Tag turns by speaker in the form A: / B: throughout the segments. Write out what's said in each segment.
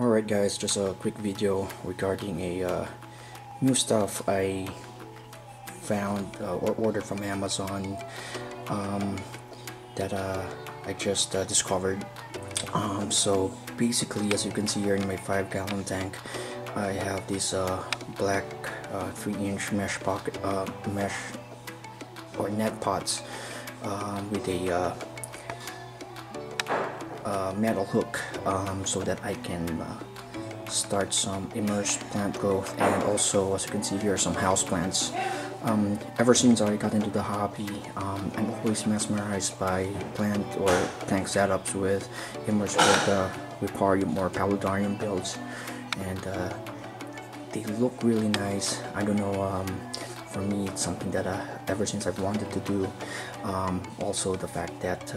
A: Alright guys, just a quick video regarding a new stuff I found or ordered from Amazon that I just discovered. So basically, as you can see here in my 5-gallon tank, I have these black 3-inch mesh pocket mesh or net pots with a metal hook so that I can start some immersed plant growth, and also, as you can see here, some houseplants. Ever since I got into the hobby, I'm always mesmerized by plant or tank setups with immersed with aquarium or paludarium builds, and they look really nice. I don't know, for me it's something that ever since I've wanted to do. Also the fact that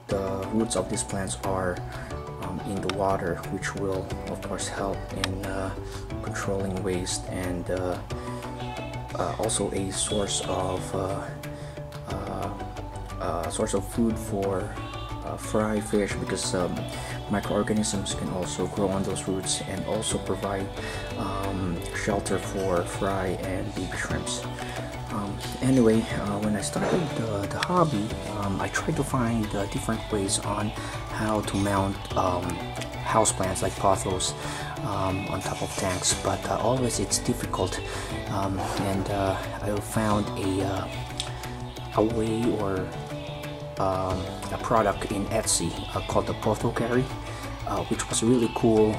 A: the roots of these plants are in the water, which will of course help in controlling waste, and also a source of food for fry fish, because microorganisms can also grow on those roots and also provide shelter for fry and baby shrimps. Anyway, when I started the hobby, I tried to find different ways on how to mount houseplants like pothos on top of tanks, but always it's difficult, and I found a way or a product in Etsy called the Potho Carry, which was really cool.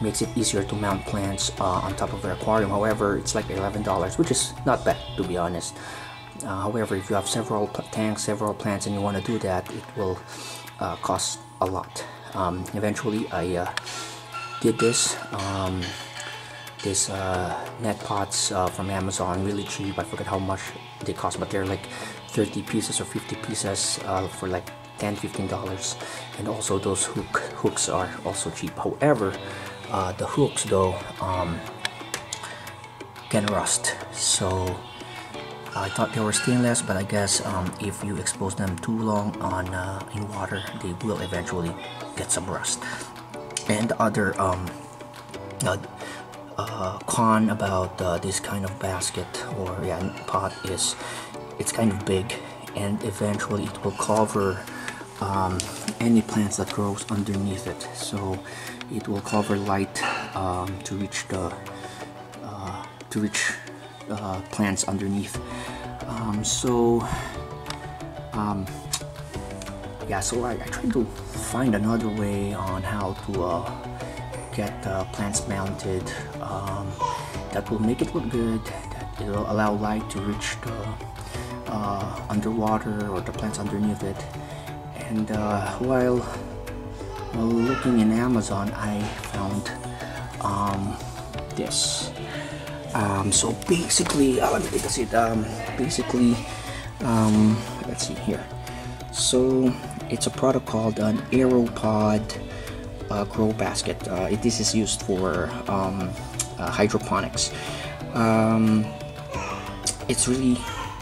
A: Makes it easier to mount plants on top of the aquarium. However, it's like $11, which is not bad, to be honest. However, if you have several tanks, several plants, and you want to do that, it will cost a lot. Eventually, I did this. Net pots from Amazon, really cheap. I forget how much they cost, but they're like 30 pieces or 50 pieces for like $10-15. And also those hooks are also cheap. However, the hooks though can rust, so I thought they were stainless, but I guess if you expose them too long on in water, they will eventually get some rust. And the other con about this kind of basket or pot is it's kind of big, and eventually it will cover any plants that grows underneath it. So it will cover light to reach plants underneath. So I tried to find another way on how to get plants mounted that will make it look good, that it will allow light to reach the underwater or the plants underneath it. And while looking in Amazon, I found this. So basically, let me take a seat. Let's see here. So it's a product called an Aeropod grow basket. This is used for hydroponics. It's really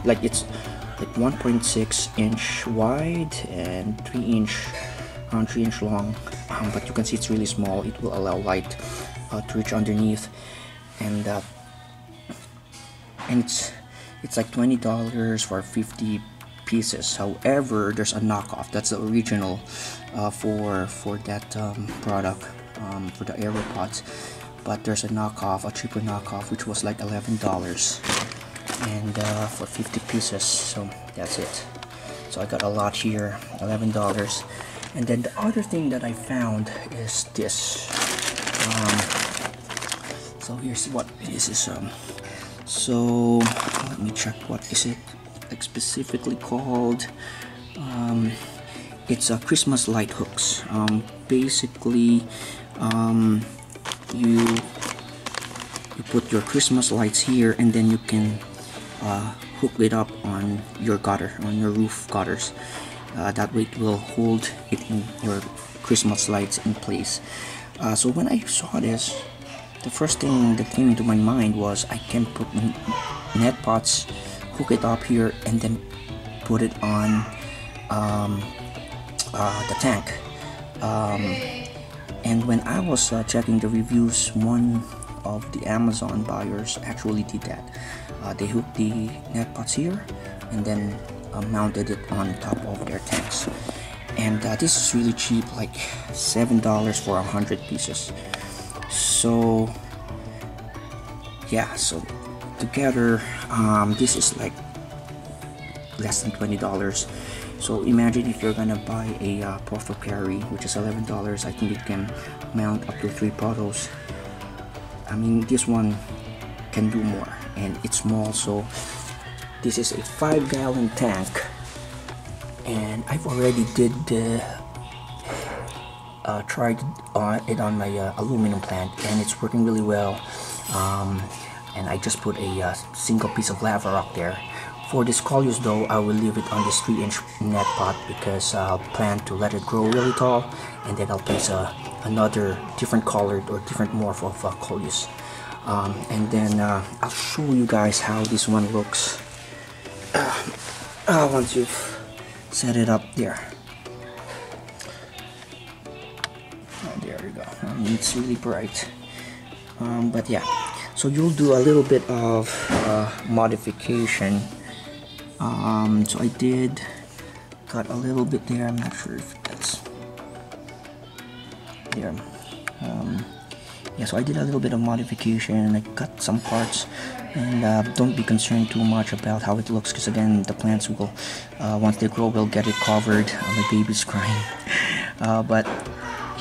A: it's like 1.6 inch wide and 3 inch long, but you can see it's really small. It will allow light to reach underneath, and it's like $20 for 50 pieces. However, there's a knockoff that's the original for that product, for the Aeropods, but there's a knockoff, a cheaper knockoff, which was like $11 and for 50 pieces. So that's it. So I got a lot here, $11. And then the other thing that I found is this. So here's what this is. So let me check, what is it like specifically called. It's a Christmas light hooks. Basically, you put your Christmas lights here, and then you can hook it up on your gutter, on your roof gutters. That way it will hold it in your Christmas lights in place. So when I saw this, the first thing that came into my mind was I can put net pots, hook it up here, and then put it on the tank. And when I was checking the reviews, one of the Amazon buyers actually did that. They hooked the net pots here and then mounted it on top of their tanks. And this is really cheap, like $7 for 100 pieces. So yeah, so together this is like less than $20. So imagine if you're gonna buy a portal carry, which is $11. I think it can mount up to 3 bottles. I mean, this one can do more, and it's small. So this is a 5-gallon tank, and I've already did tried it on my aluminum plant, and it's working really well. And I just put a single piece of lava rock there. For this Coleus though, I will leave it on this 3-inch net pot because I'll plan to let it grow really tall, and then I'll place another different colored or different morph of Coleus. And then I'll show you guys how this one looks once you've set it up there. There you go. It's really bright. But yeah, so you'll do a little bit of modification. So I did cut a little bit there. I'm not sure if that's there. Yeah, so I did a little bit of modification, and I cut some parts. And don't be concerned too much about how it looks, because again, the plants will, once they grow, will get it covered. My baby's crying. But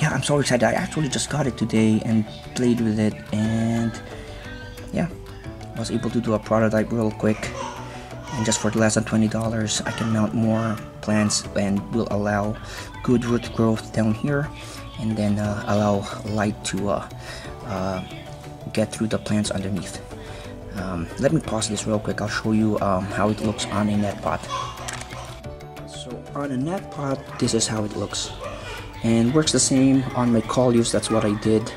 A: yeah, I'm so excited. I actually just got it today and played with it, and yeah, I was able to do a prototype real quick. And just for less than $20, I can mount more plants and will allow good root growth down here, and then allow light to get through the plants underneath. Let me pause this real quick. I'll show you how it looks on a net pot. So on a net pot, this is how it looks, and works the same on my Coleus. That's what I did.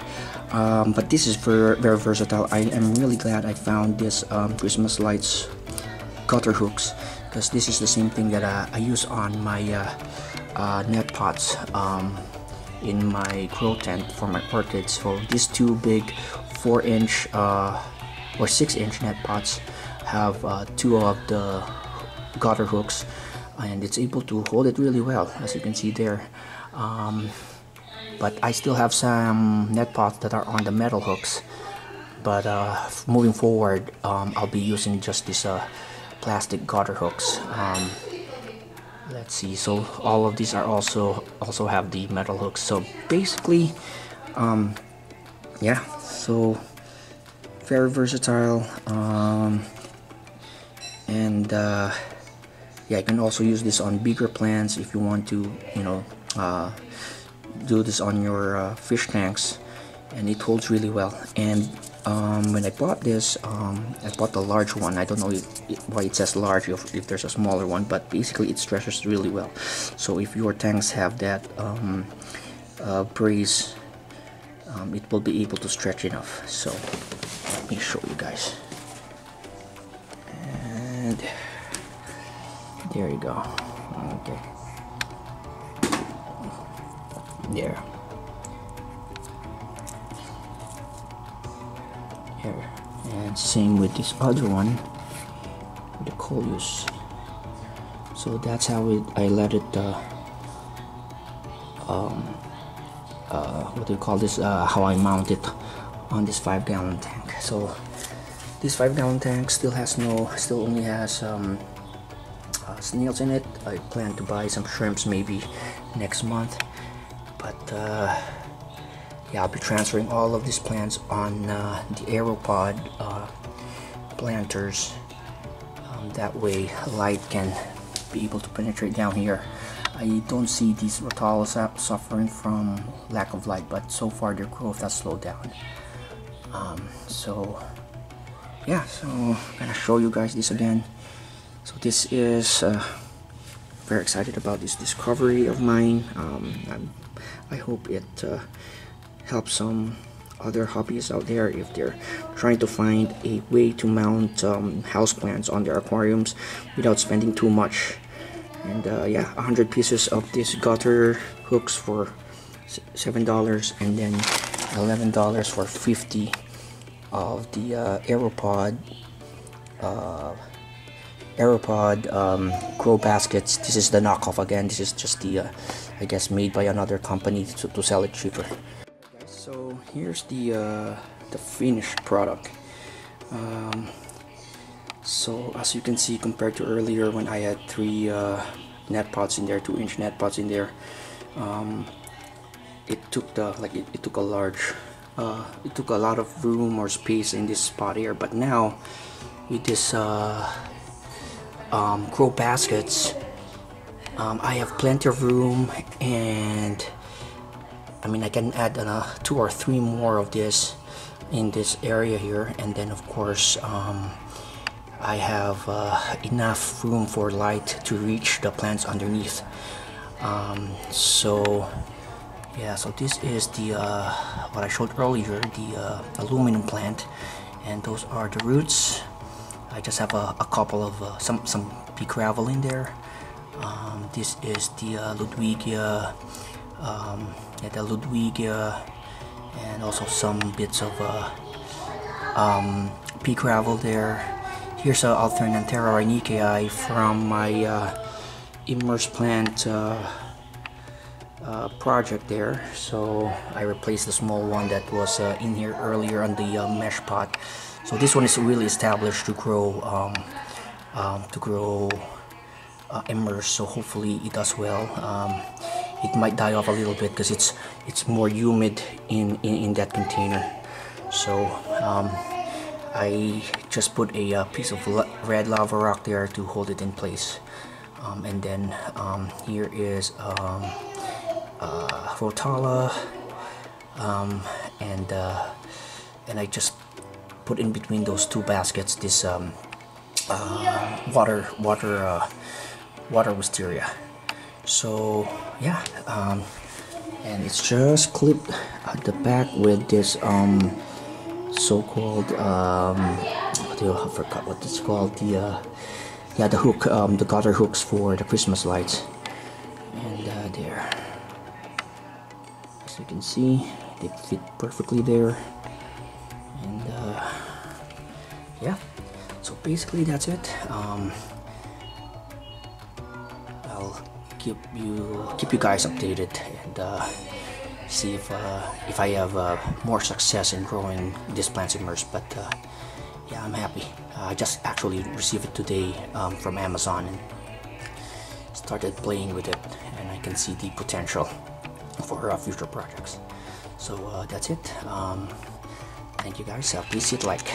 A: But this is very versatile. I am really glad I found this Christmas lights gutter hooks, because this is the same thing that I use on my net pots in my grow tent for my orchids. So these two big 4-inch or 6-inch net pots have 2 of the gutter hooks, and it's able to hold it really well, as you can see there. But I still have some net pots that are on the metal hooks, but moving forward, I'll be using just this plastic gutter hooks. Let's see, so all of these are also have the metal hooks. So basically, yeah, so very versatile. And yeah, you can also use this on bigger plants if you want to, you know, do this on your fish tanks, and it holds really well. And when I bought this, I bought the large one. I don't know why it says large if there's a smaller one, but basically it stretches really well. So if your tanks have that brace, it will be able to stretch enough. So let me show you guys. And there you go. Okay. There. Here. And same with this other one, the Coleus. So that's how I let it what do you call this, how I mount it on this 5-gallon tank. So this 5-gallon tank still only has snails in it. I plan to buy some shrimps maybe next month, but yeah, I'll be transferring all of these plants on the Aeropod planters. That way light can be able to penetrate down here. I don't see these rotals suffering from lack of light, but so far their growth has slowed down. So yeah, so I'm gonna show you guys this again. So this is very excited about this discovery of mine. I hope it helps some other hobbyists out there if they're trying to find a way to mount houseplants on their aquariums without spending too much. And yeah, 100 pieces of these gutter hooks for $7, and then $11 for 50 of the Aeropod grow baskets. This is the knockoff again. This is just the I guess made by another company to sell it cheaper. So here's the finished product. So as you can see, compared to earlier when I had 3 net pots in there, 2-inch net pots in there, it took it took a large it took a lot of room or space in this spot here. But now with this grow baskets, I have plenty of room, and I mean I can add 2 or 3 more of this in this area here, and then of course I have enough room for light to reach the plants underneath. So yeah, so this is the what I showed earlier, the aluminum plant, and those are the roots. I just have a couple of some pea gravel in there. This is the Ludwigia, and also some bits of pea gravel there. Here's an Alternanthera rhynicae from my immerse plant project there. So I replaced the small one that was in here earlier on the mesh pot. So this one is really established to grow immerse, so hopefully it does well. It might die off a little bit because it's more humid in that container. So I just put a piece of red lava rock there to hold it in place, and then here is Rotala, and I just put in between those 2 baskets this water wisteria. So yeah, and it's just clipped at the back with this so-called I forgot what it's called, the hook, the gutter hooks for the Christmas lights. And there, as you can see, they fit perfectly there. And yeah, so basically that's it. I'll keep you guys updated, and see if I have more success in growing these plants immersed. But yeah, I'm happy. I just actually received it today from Amazon and started playing with it, and I can see the potential for future projects. So that's it. Thank you guys. Please hit like.